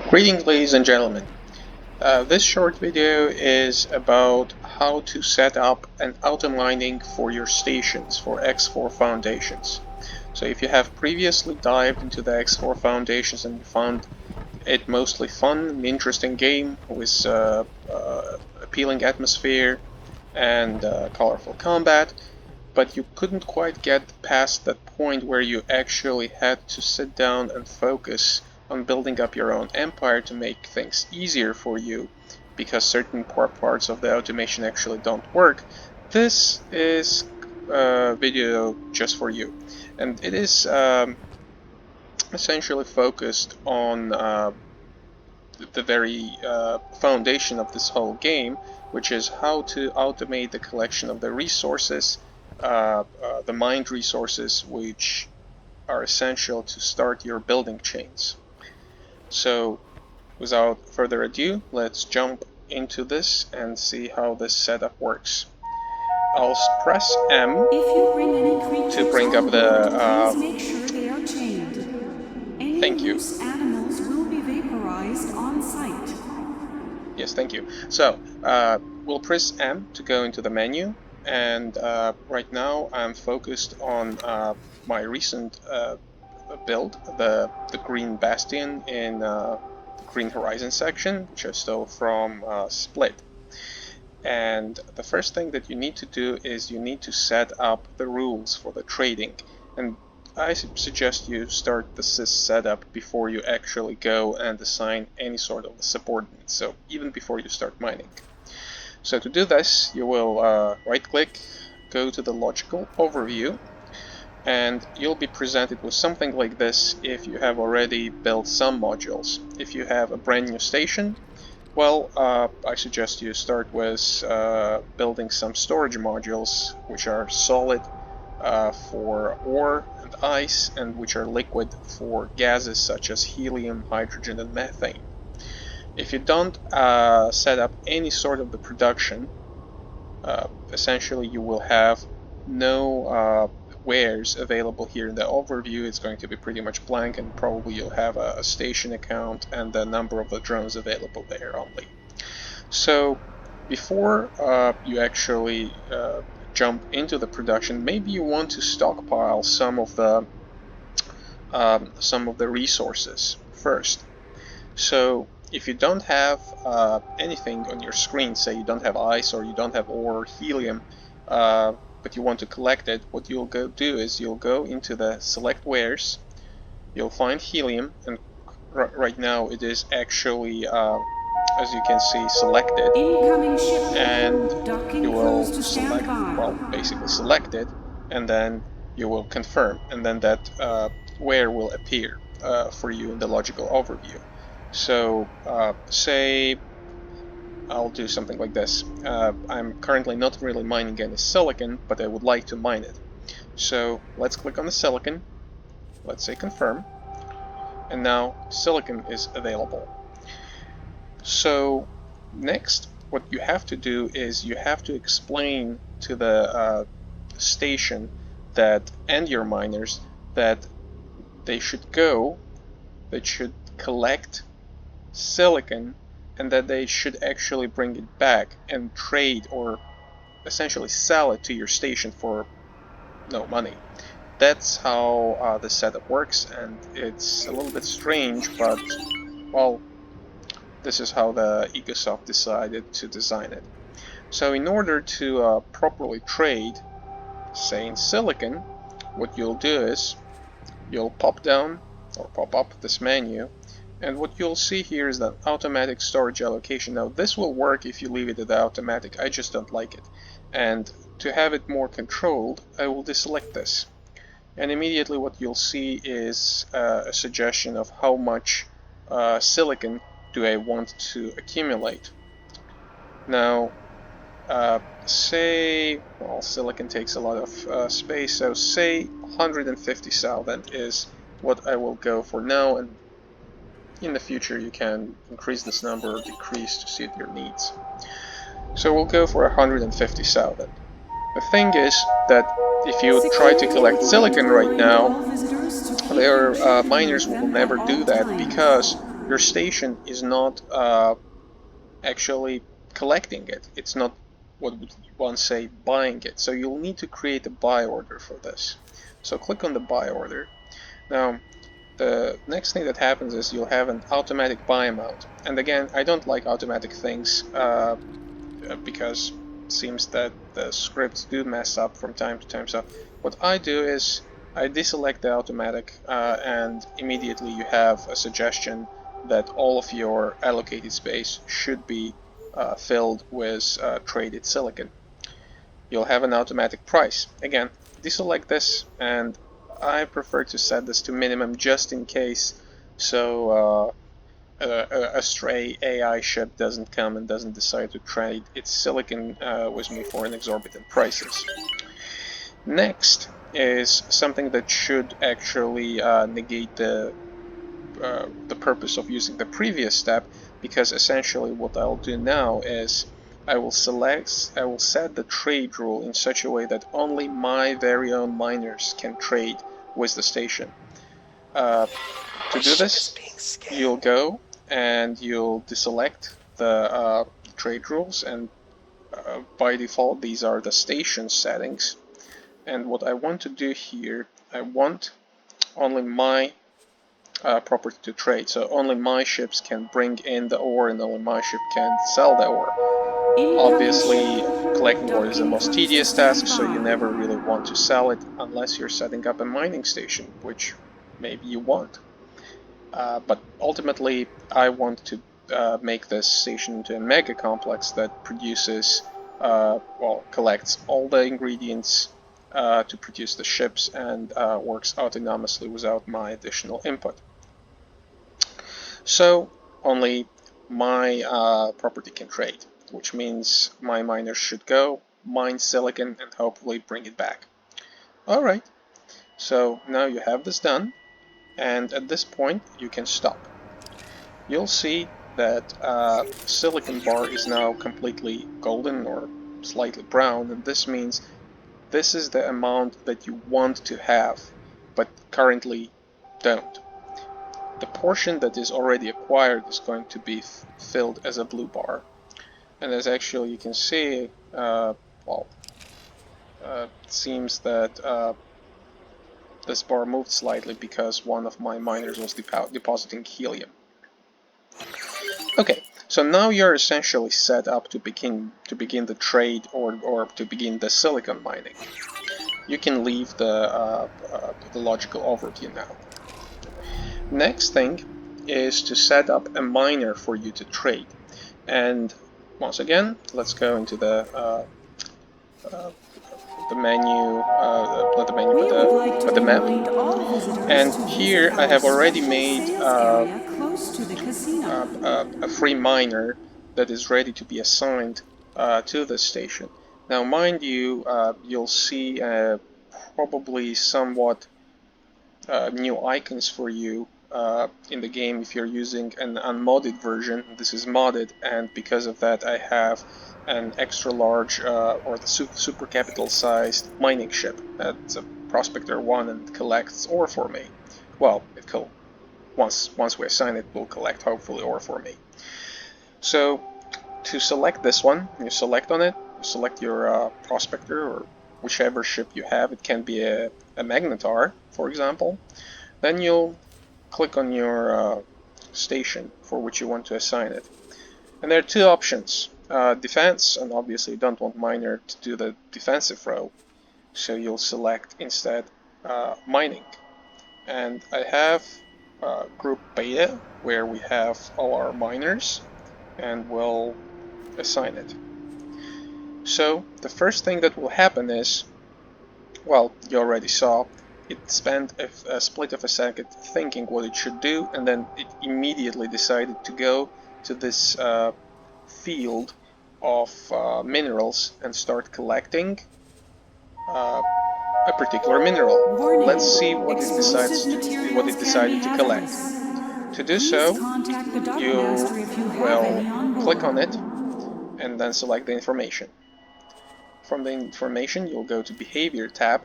Greetings, ladies and gentlemen. This short video is about how to set up an auto mining for your stations for X4 foundations. So if you have previously dived into the X4 foundations and you found it mostly fun and interesting game with appealing atmosphere and colorful combat, but you couldn't quite get past that point where you actually had to sit down and focus on building up your own empire to make things easier for you because certain parts of the automation actually don't work. This is a video just for you, and it is essentially focused on the very foundation of this whole game, which is how to automate the collection of the resources, the mined resources, which are essential to start your building chains. So without further ado, let's jump into this and see how this setup works. I'll press M to bring up the make sure they are chained. Any thank you. loose animals will be vaporized on site. Yes, thank you. So we'll press M to go into the menu, and right now I'm focused on my recent build, the Green Bastion in the Green Horizon section, which I stole from Split. And the first thing that you need to do is you need to set up the rules for the trading. And I suggest you start the sys setup before you actually go and assign any sort of subordinate, so even before you start mining. So to do this, you will right-click, go to the logical overview, and you'll be presented with something like this if you have already built some modules. If you have a brand new station, well, I suggest you start with building some storage modules, which are solid for ore and ice, and which are liquid for gases such as helium, hydrogen, and methane. If you don't set up any sort of the production, essentially you will have no wares available here in the overview. It's going to be pretty much blank, and probably you'll have a station account and the number of the drones available there only. So before you actually jump into the production, maybe you want to stockpile some of the resources first. So if you don't have anything on your screen, say you don't have ice or you don't have ore or helium, but you want to collect it, what you'll go do is you'll go into the select wares, you'll find helium, and right now it is actually as you can see, selected, and you will select, well, basically select it, and then you will confirm, and then that ware will appear for you in the logical overview. So say I'll do something like this. I'm currently not really mining any silicon, but I would like to mine it. So let's click on the silicon, let's say confirm, and now silicon is available. So next, what you have to do is you have to explain to the station that and your miners that they should collect silicon, and that they should actually bring it back and trade or essentially sell it to your station for no money. That's how the setup works, and it's a little bit strange, but well, this is how the Ecosoft decided to design it. So in order to properly trade, say in silicon, what you'll do is you'll pop down or pop up this menu, and what you'll see here is that automatic storage allocation. Now this will work if you leave it at automatic, I just don't like it. And to have it more controlled, I will deselect this. And immediately what you'll see is a suggestion of how much silicon do I want to accumulate. Now, say, well, silicon takes a lot of space, so say 150,000 is what I will go for now, and in the future you can increase this number or decrease to suit your needs. So we'll go for 150,000. The thing is that if you try to collect silicon right now, their miners will never do that because your station is not actually collecting it. It's not, what would one say, buying it. So you'll need to create a buy order for this. So click on the buy order. Now, the next thing that happens is you'll have an automatic buy amount. And again, I don't like automatic things because it seems that the scripts do mess up from time to time. So what I do is I deselect the automatic and immediately you have a suggestion that all of your allocated space should be filled with traded silicon. You'll have an automatic price. Again, deselect this, and I prefer to set this to minimum just in case, so a stray AI ship doesn't come and doesn't decide to trade its silicon with me for an exorbitant prices. Next is something that should actually negate the purpose of using the previous step, because essentially what I'll do now is I will set the trade rule in such a way that only my very own miners can trade with the station. To do this, you'll go and you'll deselect the trade rules, and by default these are the station settings. And what I want to do here, I want only my property to trade, so only my ships can bring in the ore and only my ship can sell the ore. Obviously, collecting ore is the most tedious task, so you never really want to sell it unless you're setting up a mining station, which maybe you want. But ultimately, I want to make this station into a mega complex that produces, collects all the ingredients to produce the ships and works autonomously without my additional input. So only my property can trade, which means my miners should go, mine silicon, and hopefully bring it back. Alright, so now you have this done, and at this point you can stop. You'll see that silicon bar is now completely golden or slightly brown, and this means this is the amount that you want to have, but currently don't. The portion that is already acquired is going to be filled as a blue bar. And as actually you can see, it seems that this bar moved slightly because one of my miners was depositing helium. Okay, so now you're essentially set up to begin the trade or to begin the silicon mining. You can leave the logical overview now. Next thing is to set up a miner for you to trade. And once again, let's go into the menu, not the menu, but the map. And here I have already made a free miner that is ready to be assigned to this station. Now, mind you, you'll see probably somewhat new icons for you in the game if you're using an unmodded version. This is modded, and because of that I have an extra large or the super capital sized mining ship. That's a Prospector 1 and collects ore for me. Well, it will, once we assign it, will collect hopefully ore for me. So to select this one, you select on it, you select your Prospector or whichever ship you have. It can be a Magnetar, for example. Then you'll click on your station for which you want to assign it. And there are two options, defense, and obviously you don't want miner to do the defensive row, so you'll select instead mining. And I have group beta where we have all our miners, and we'll assign it. So the first thing that will happen is, well, you already saw, it spent a split of a second thinking what it should do, and then it immediately decided to go to this field of minerals and start collecting a particular mineral. Warning. Let's see what it decided to collect. To do so, you will click on it and then select the information. From the information, you'll go to Behavior tab,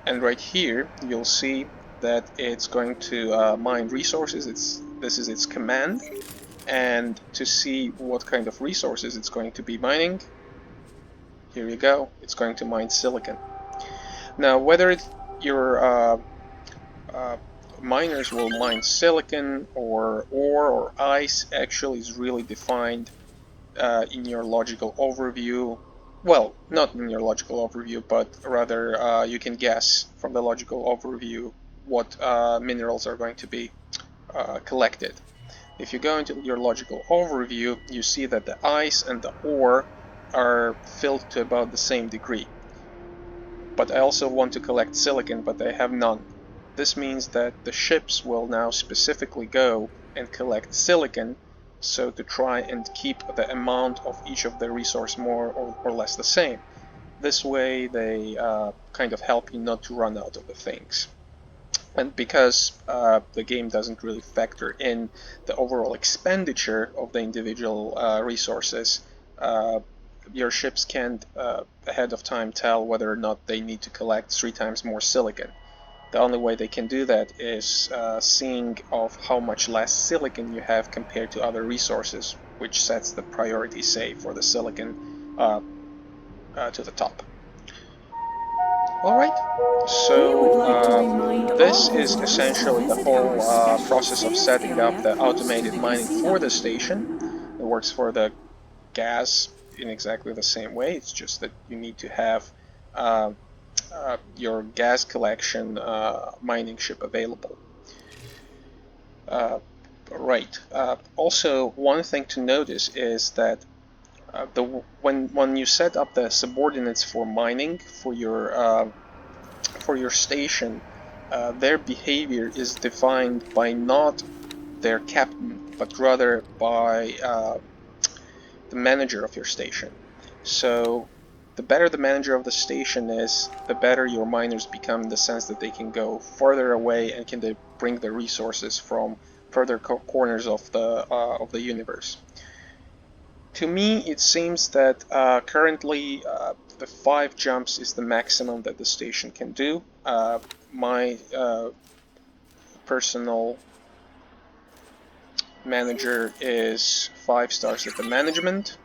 and right here you'll see that it's going to mine resources. This is its command, and to see what kind of resources it's going to be mining, here you go, it's going to mine silicon. Now, whether your uh, miners will mine silicon or ore or ice actually is really defined in your logical overview. Well, not in your logical overview, but rather you can guess from the logical overview what minerals are going to be collected. If you go into your logical overview, you see that the ice and the ore are filled to about the same degree. But I also want to collect silicon, but I have none. This means that the ships will now specifically go and collect silicon, so to try and keep the amount of each of the resource more or less the same. This way they kind of help you not to run out of the things. And because the game doesn't really factor in the overall expenditure of the individual resources, your ships can't ahead of time tell whether or not they need to collect 3 times more silicon. The only way they can do that is seeing of how much less silicon you have compared to other resources, which sets the priority, say, for the silicon to the top. Alright, so this is essentially the whole process of setting up the automated mining for the station. It works for the gas in exactly the same way. It's just that you need to have your gas collection mining ship available. Right. Also, one thing to notice is that when you set up the subordinates for mining for your station, their behavior is defined by not their captain, but rather by the manager of your station. So the better the manager of the station is, the better your miners become in the sense that they can go farther away and can they bring the resources from further corners of the universe. To me, it seems that currently the 5 jumps is the maximum that the station can do. My personal manager is 5 stars at the management,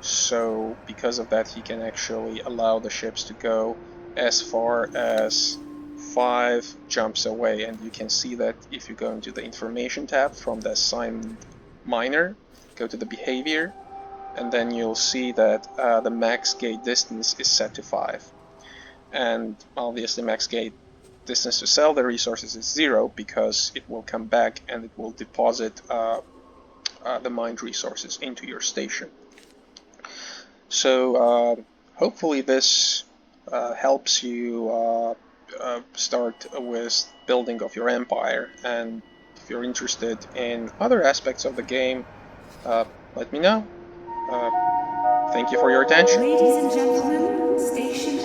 so because of that he can actually allow the ships to go as far as 5 jumps away, and you can see that if you go into the information tab from the assigned miner, go to the behavior, and then you'll see that the max gate distance is set to 5. And obviously max gate distance to sell the resources is 0 because it will come back and it will deposit the mined resources into your station. So hopefully this helps you start with building of your empire, and if you're interested in other aspects of the game, let me know. Thank you for your attention. Ladies and gentlemen, station